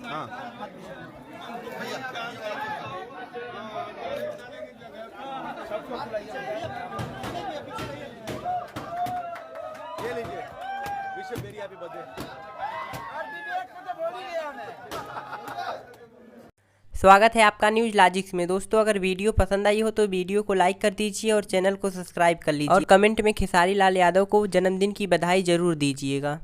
हाँ ये लीजिए, विश वेरी हैप्पी बर्थडे। स्वागत है आपका न्यूज लॉजिक्स में। दोस्तों, अगर वीडियो पसंद आई हो तो वीडियो को लाइक कर दीजिए और चैनल को सब्सक्राइब कर लीजिए और कमेंट में खेसारी लाल यादव को जन्मदिन की बधाई जरूर दीजिएगा।